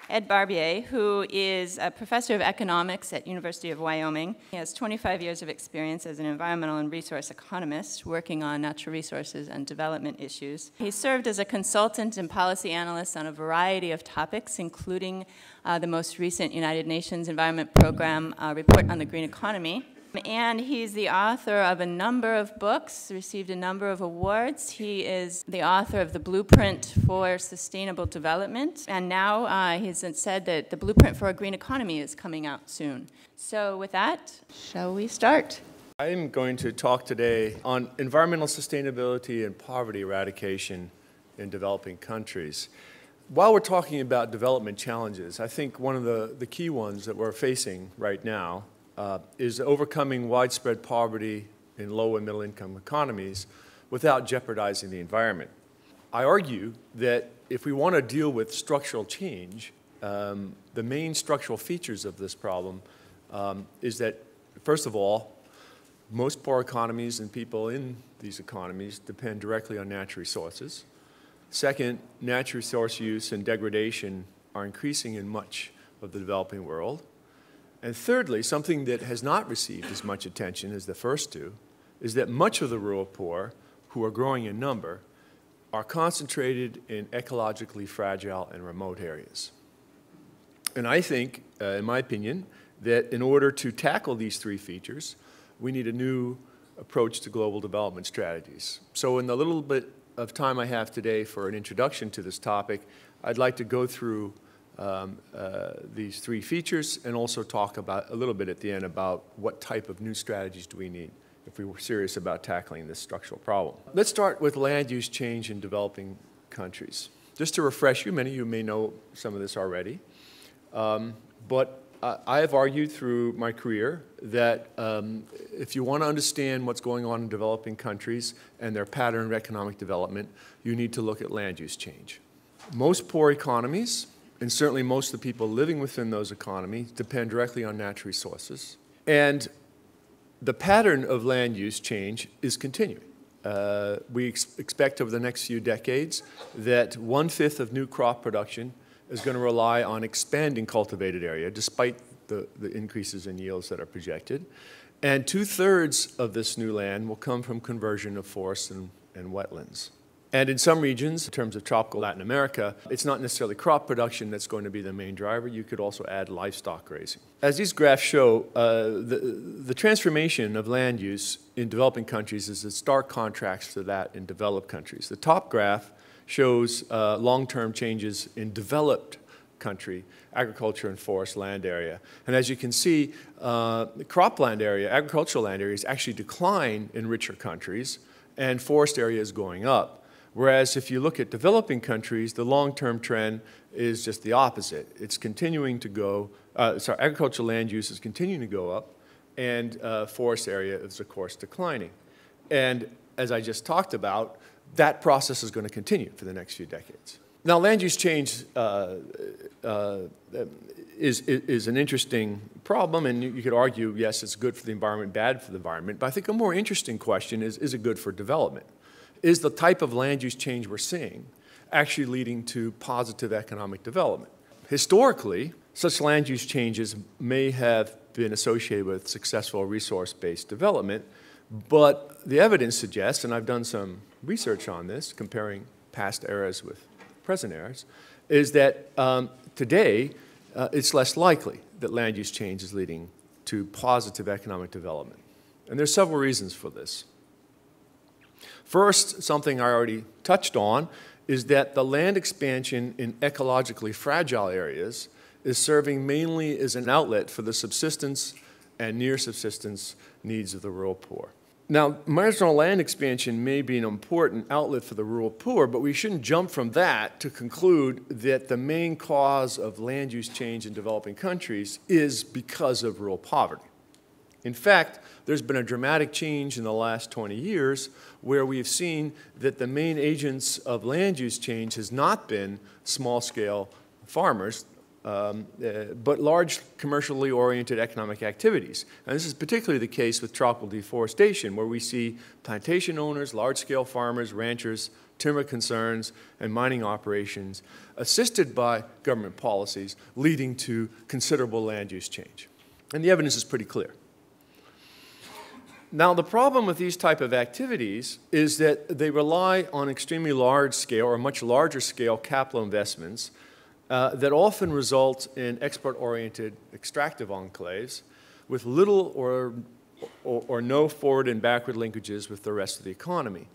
Ed Barbier, who is a professor of economics at University of Wyoming. He has 25 years of experience as an environmental and resource economist working on natural resources and development issues. He served as a consultant and policy analyst on a variety of topics, including the most recent United Nations Environment Program report on the green economy. And he's the author of a number of books, received a number of awards. He is the author of The Blueprint for Sustainable Development, and now he's said that the Blueprint for a Green Economy is coming out soon. So with that, shall we start? I'm going to talk today on environmental sustainability and poverty eradication in developing countries. While we're talking about development challenges, I think one of the key ones that we're facing right now is overcoming widespread poverty in low and middle income economies without jeopardizing the environment. I argue that if we want to deal with structural change, the main structural features of this problem is that, first of all, most poor economies and people in these economies depend directly on natural resources. Second, natural resource use and degradation are increasing in much of the developing world. And thirdly, something that has not received as much attention as the first two, is that much of the rural poor, who are growing in number, are concentrated in ecologically fragile and remote areas. And I think, in my opinion, that in order to tackle these three features, we need a new approach to global development strategies. So in the little bit of time I have today for an introduction to this topic, I'd like to go through these three features and also talk about a little bit at the end about what type of new strategies do we need if we were serious about tackling this structural problem. Let's start with land use change in developing countries. Just to refresh you, many of you may know some of this already, but I have argued through my career that if you want to understand what's going on in developing countries and their pattern of economic development, you need to look at land use change. Most poor economies, and certainly most of the people living within those economies, depend directly on natural resources. And the pattern of land use change is continuing. We expect over the next few decades that 1/5 of new crop production is going to rely on expanding cultivated area, despite the increases in yields that are projected. And 2/3 of this new land will come from conversion of forests and wetlands. And in some regions, in terms of tropical Latin America, it's not necessarily crop production that's going to be the main driver. You could also add livestock grazing. As these graphs show, the transformation of land use in developing countries is a stark contrast to that in developed countries. The top graph shows long-term changes in developed country, agriculture and forest land area. And as you can see, the cropland area, agricultural land areas actually decline in richer countries, and forest area is going up. Whereas if you look at developing countries, the long-term trend is just the opposite. It's continuing to go, agricultural land use is continuing to go up, and forest area is, of course, declining. And as I just talked about, that process is going to continue for the next few decades. Now, land use change is an interesting problem, and you could argue, yes, it's good for the environment, bad for the environment. But I think a more interesting question is it good for development? Is the type of land use change we're seeing actually leading to positive economic development? Historically, such land use changes may have been associated with successful resource-based development, but the evidence suggests, and I've done some research on this, comparing past eras with present eras, is that today it's less likely that land use change is leading to positive economic development. And there's several reasons for this. First, something I already touched on, is that the land expansion in ecologically fragile areas is serving mainly as an outlet for the subsistence and near subsistence needs of the rural poor. Now, marginal land expansion may be an important outlet for the rural poor, but we shouldn't jump from that to conclude that the main cause of land use change in developing countries is because of rural poverty. In fact, there's been a dramatic change in the last 20 years where we've seen that the main agents of land use change has not been small-scale farmers, but large commercially oriented economic activities. And this is particularly the case with tropical deforestation, where we see plantation owners, large-scale farmers, ranchers timber concerns, and mining operations, assisted by government policies, leading to considerable land use change. And the evidence is pretty clear. Now, the problem with these type of activities is that they rely on extremely large scale or much larger scale capital investments that often result in export-oriented extractive enclaves with little or no forward and backward linkages with the rest of the economy.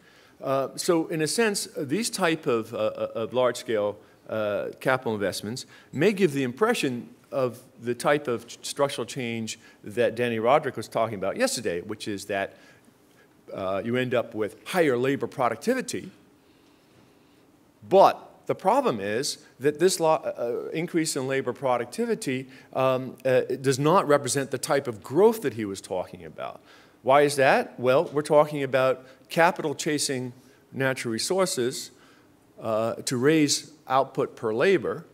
So in a sense, these type of large-scale capital investments may give the impression of the type of structural change that Danny Roderick was talking about yesterday, which is that you end up with higher labor productivity. But the problem is that this increase in labor productivity does not represent the type of growth that he was talking about. Why is that? Well, we're talking about capital chasing natural resources to raise output per labor,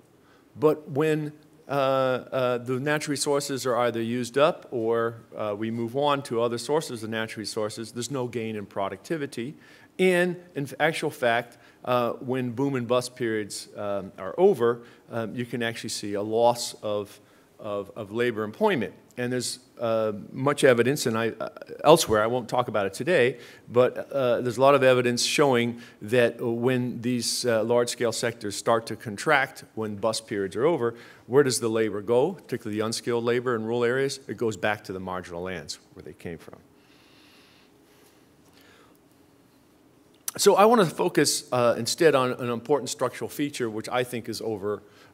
but when the natural resources are either used up or we move on to other sources of natural resources, there's no gain in productivity. And in actual fact, when boom and bust periods are over, you can actually see a loss of labor employment. And there's much evidence, and elsewhere, I won't talk about it today, but there's a lot of evidence showing that when these large-scale sectors start to contract, when bust periods are over, where does the labor go, particularly the unskilled labor in rural areas? It goes back to the marginal lands where they came from. So I want to focus instead on an important structural feature which I think is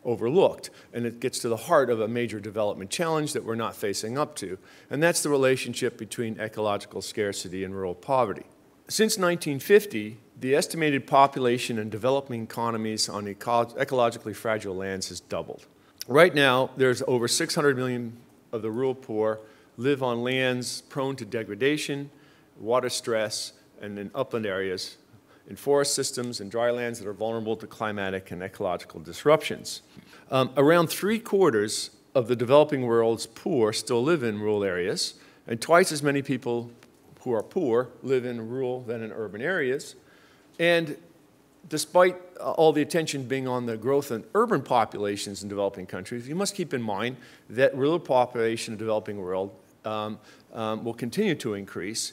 overlooked, and it gets to the heart of a major development challenge that we're not facing up to, and that's the relationship between ecological scarcity and rural poverty. Since 1950, the estimated population in developing economies on ecologically fragile lands has doubled. Right now, there's over 600 million of the rural poor live on lands prone to degradation, water stress, and in upland areas, in forest systems and dry lands that are vulnerable to climatic and ecological disruptions. Around 3/4 of the developing world's poor still live in rural areas, and twice as many people who are poor live in rural than in urban areas. And despite all the attention being on the growth in urban populations in developing countries, you must keep in mind that rural population in the developing world will continue to increase.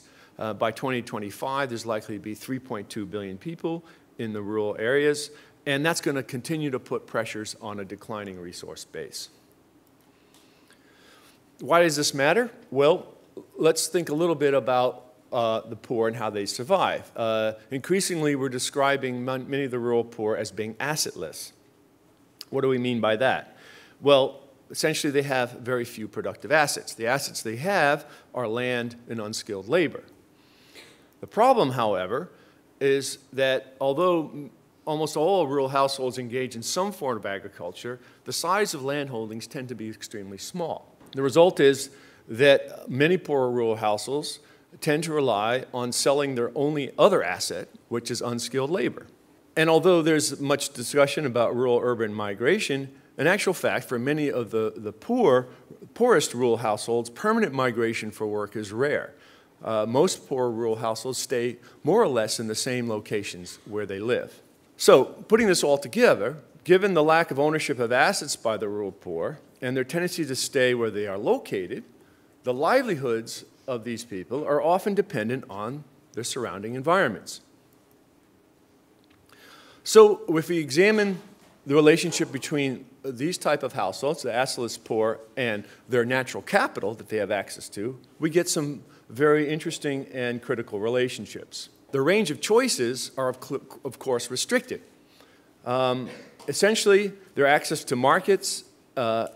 By 2025, there's likely to be 3.2 billion people in the rural areas, and that's going to continue to put pressures on a declining resource base. Why does this matter? Well, let's think a little bit about the poor and how they survive. Increasingly, we're describing many of the rural poor as being assetless. What do we mean by that? Well, essentially, they have very few productive assets. The assets they have are land and unskilled labor. The problem, however, is that although almost all rural households engage in some form of agriculture, the size of land holdings tend to be extremely small. The result is that many poor rural households tend to rely on selling their only other asset, which is unskilled labor. And although there's much discussion about rural-urban migration, in actual fact, for many of the poorest rural households, permanent migration for work is rare. Most poor rural households stay more or less in the same locations where they live. So, putting this all together, given the lack of ownership of assets by the rural poor and their tendency to stay where they are located, the livelihoods of these people are often dependent on their surrounding environments. So, if we examine the relationship between these type of households, the assetless poor, and their natural capital that they have access to, we get some very interesting and critical relationships. The range of choices are, of course, restricted. Essentially, their access to markets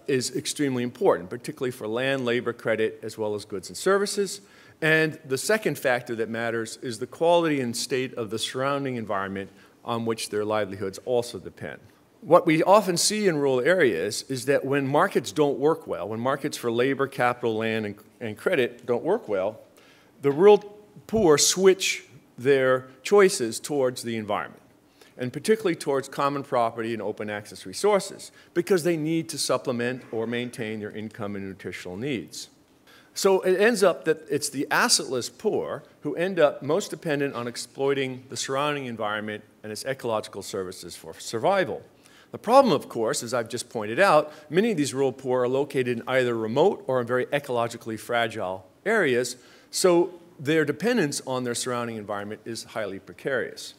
is extremely important, particularly for land, labor, credit, as well as goods and services. And the second factor that matters is the quality and state of the surrounding environment on which their livelihoods also depend. What we often see in rural areas is that when markets don't work well, when markets for labor, capital, land, and credit don't work well, the rural poor switch their choices towards the environment, and particularly towards common property and open access resources, because they need to supplement or maintain their income and nutritional needs. So it ends up that it's the assetless poor who end up most dependent on exploiting the surrounding environment and its ecological services for survival. The problem, of course, as I've just pointed out, many of these rural poor are located in either remote or in very ecologically fragile areas, so their dependence on their surrounding environment is highly precarious.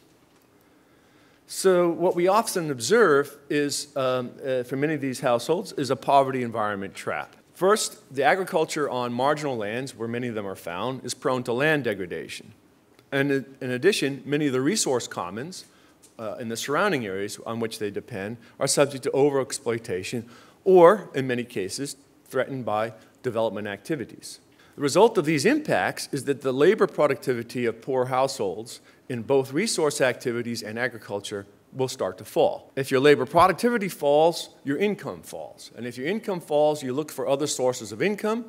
So what we often observe is, for many of these households, is a poverty environment trap. First, the agriculture on marginal lands, where many of them are found, is prone to land degradation. And in addition, many of the resource commons in the surrounding areas on which they depend are subject to overexploitation or, in many cases, threatened by development activities. The result of these impacts is that the labor productivity of poor households in both resource activities and agriculture will start to fall. If your labor productivity falls, your income falls. And if your income falls, you look for other sources of income,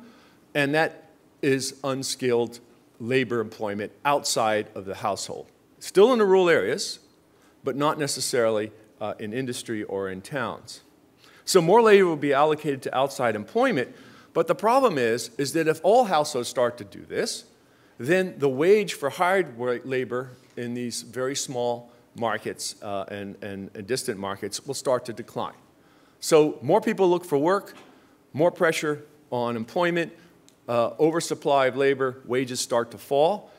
and that is unskilled labor employment outside of the household. Still in the rural areas, but not necessarily in industry or in towns. So more labor will be allocated to outside employment, but the problem is that if all households start to do this, then the wage for hired labor in these very small markets and distant markets will start to decline. So more people look for work, more pressure on employment, oversupply of labor, wages start to fall,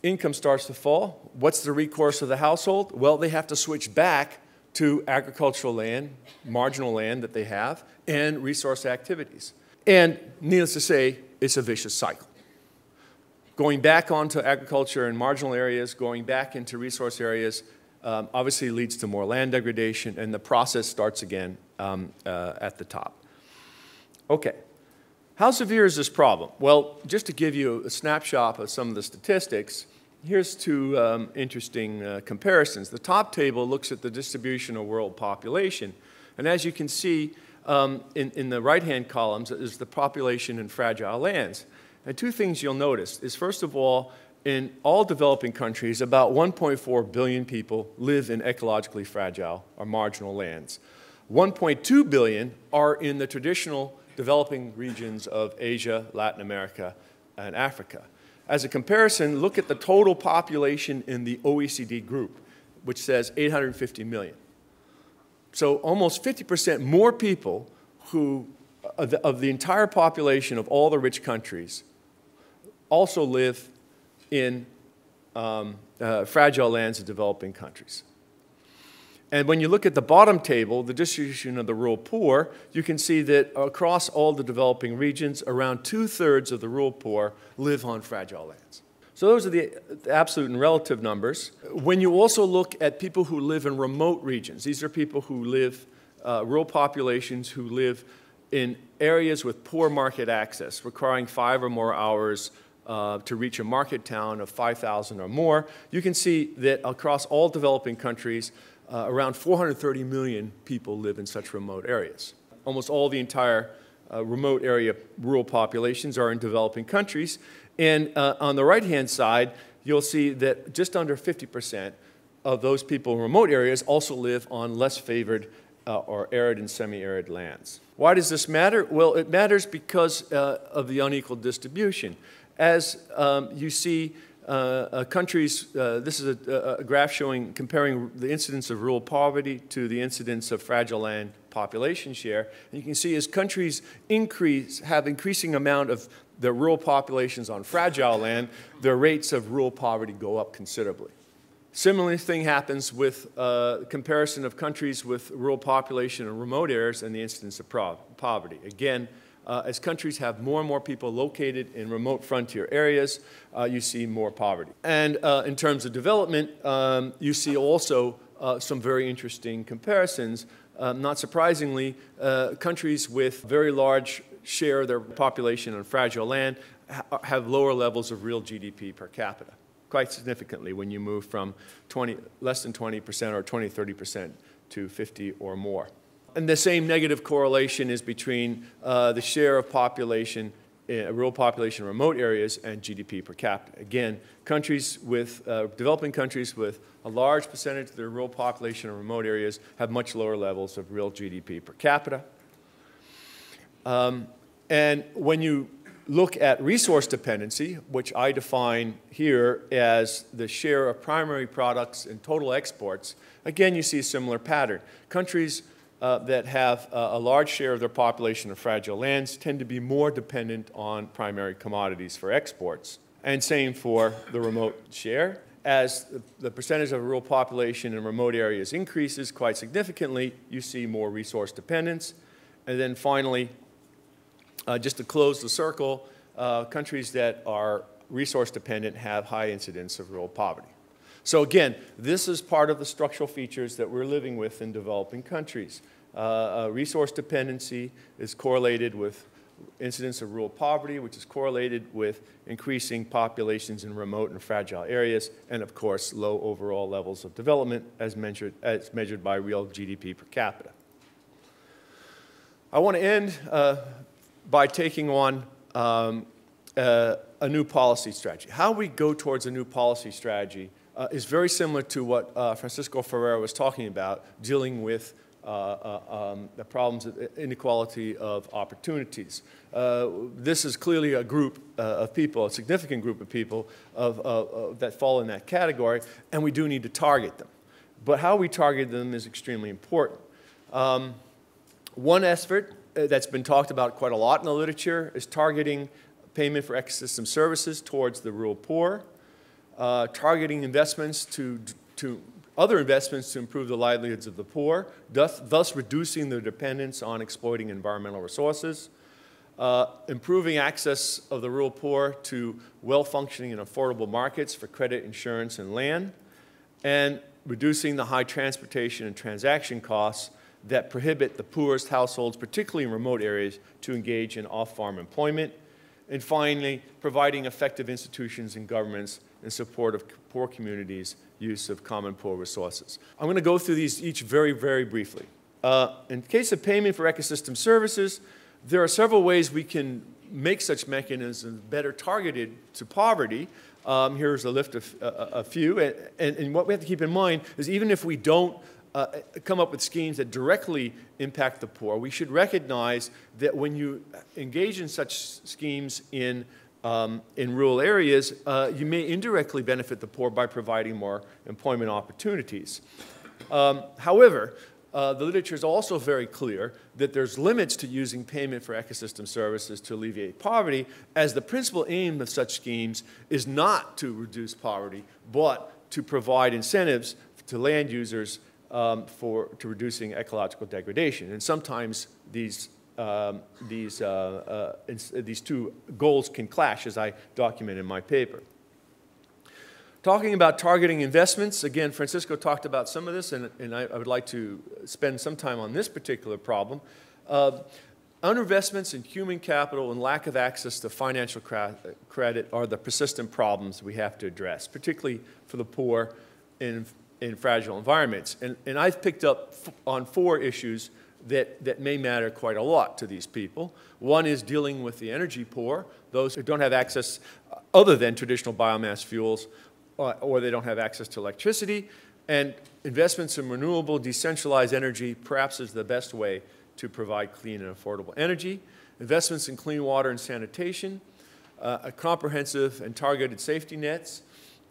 income starts to fall. What's the recourse of the household? Well, they have to switch back to agricultural land, marginal land that they have, and resource activities. And needless to say, it's a vicious cycle. Going back onto agriculture in marginal areas, going back into resource areas, obviously leads to more land degradation, and the process starts again at the top. Okay, how severe is this problem? Well, just to give you a snapshot of some of the statistics, here's two interesting comparisons. The top table looks at the distribution of world population, and as you can see, in the right-hand columns is the population in fragile lands. And two things you'll notice is, first of all, in all developing countries, about 1.4 billion people live in ecologically fragile or marginal lands. 1.2 billion are in the traditional developing regions of Asia, Latin America, and Africa. As a comparison, look at the total population in the OECD group, which says 850 million. So almost 50% more people who, of the entire population of all the rich countries, also live in fragile lands of developing countries. And when you look at the bottom table, the distribution of the rural poor, you can see that across all the developing regions, around 2/3 of the rural poor live on fragile lands. So those are the absolute and relative numbers. When you also look at people who live in remote regions, these are people who live, rural populations who live in areas with poor market access, requiring 5 or more hours to reach a market town of 5,000 or more. You can see that across all developing countries, around 430 million people live in such remote areas. Almost all the entire remote area rural populations are in developing countries. And on the right-hand side, you'll see that just under 50% of those people in remote areas also live on less favored or arid and semi-arid lands. Why does this matter? Well, it matters because of the unequal distribution. As you see, countries, this is a graph comparing the incidence of rural poverty to the incidence of fragile land population share. And you can see as countries have increasing amount of the rural populations on fragile land, their rates of rural poverty go up considerably. Similar thing happens with comparison of countries with rural population in remote areas and the incidence of poverty. Again, as countries have more and more people located in remote frontier areas, you see more poverty. And in terms of development, you see also some very interesting comparisons. Not surprisingly, countries with very large share of their population on fragile land have lower levels of real GDP per capita, quite significantly when you move from less than 20% or 20, 30% to 50 or more. And the same negative correlation is between the share of population, rural population in remote areas and GDP per capita. Again, developing countries with a large percentage of their rural population in remote areas have much lower levels of real GDP per capita. And when you look at resource dependency, which I define here as the share of primary products in total exports, again, you see a similar pattern. Countries that have a large share of their population in fragile lands tend to be more dependent on primary commodities for exports. And same for the remote share. As the percentage of rural population in remote areas increases quite significantly, you see more resource dependence. And then finally, just to close the circle, countries that are resource dependent have high incidence of rural poverty. So again, this is part of the structural features that we're living with in developing countries. Resource dependency is correlated with incidence of rural poverty, which is correlated with increasing populations in remote and fragile areas, and of course, low overall levels of development as measured by real GDP per capita. I want to end by taking on a new policy strategy. How we go towards a new policy strategy is very similar to what Francisco Ferreira was talking about, dealing with the problems of inequality of opportunities. This is clearly a group of people, a significant group of people that fall in that category, and we do need to target them. But how we target them is extremely important. One effort that's been talked about quite a lot in the literature is targeting payment for ecosystem services towards the rural poor, targeting investments other investments to improve the livelihoods of the poor, thus reducing their dependence on exploiting environmental resources, improving access of the rural poor to well-functioning and affordable markets for credit, insurance, and land, and reducing the high transportation and transaction costs that prohibit the poorest households, particularly in remote areas, to engage in off-farm employment. And finally, providing effective institutions and governments in support of poor communities' use of common poor resources. I'm going to go through these each very, very briefly. In case of payment for ecosystem services, there are several ways we can make such mechanisms better targeted to poverty. Here's a list of a few. And what we have to keep in mind is even if we don't come up with schemes that directly impact the poor, we should recognize that when you engage in such schemes in rural areas, you may indirectly benefit the poor by providing more employment opportunities. However, the literature is also very clear that there's limits to using payment for ecosystem services to alleviate poverty, as the principal aim of such schemes is not to reduce poverty, but to provide incentives to land users to reducing ecological degradation. And sometimes these two goals can clash, as I document in my paper. Talking about targeting investments, again, Francisco talked about some of this, and I would like to spend some time on this particular problem. Underinvestments in human capital and lack of access to financial credit are the persistent problems we have to address, particularly for the poor in fragile environments. And I've picked up on 4 issues that may matter quite a lot to these people. One is dealing with the energy poor, those who don't have access other than traditional biomass fuels, or they don't have access to electricity. And investments in renewable, decentralized energy perhaps is the best way to provide clean and affordable energy. Investments in clean water and sanitation, a comprehensive and targeted safety nets,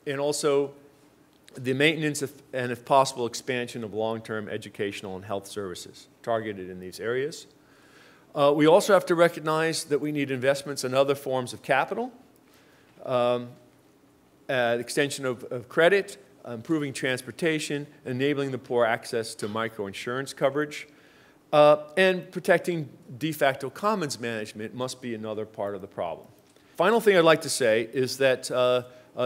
and also the maintenance and, if possible, expansion of long-term educational and health services targeted in these areas. We also have to recognize that we need investments in other forms of capital, extension of credit, improving transportation, enabling the poor access to microinsurance coverage, and protecting de facto commons management must be another part of the problem. Final thing I'd like to say is that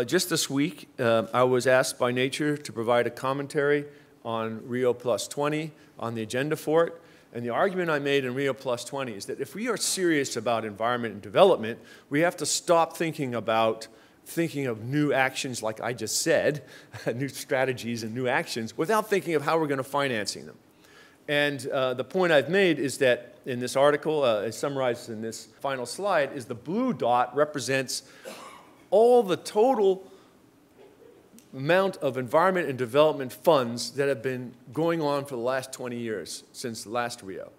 just this week, I was asked by Nature to provide a commentary on Rio+20 on the agenda for it. And the argument I made in Rio+20 is that if we are serious about environment and development, we have to stop thinking of new actions like I just said, new strategies and new actions, without thinking of how we're going to financing them. And the point I've made is that in this article, as summarized in this final slide, is the blue dot represents all the total amount of environment and development funds that have been going on for the last 20 years since the last Rio.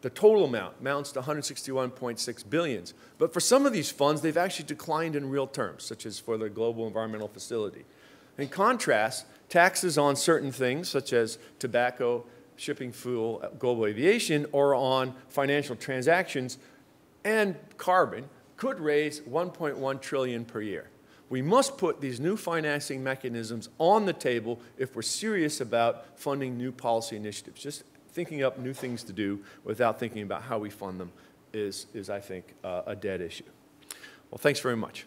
The total amount amounts to 161.6 billion. But for some of these funds, they've actually declined in real terms, such as for the Global Environmental Facility. In contrast, taxes on certain things, such as tobacco, shipping fuel, global aviation, or on financial transactions and carbon, could raise 1.1 trillion per year. We must put these new financing mechanisms on the table if we're serious about funding new policy initiatives. Just thinking up new things to do without thinking about how we fund them is I think, a dead issue. Well, thanks very much.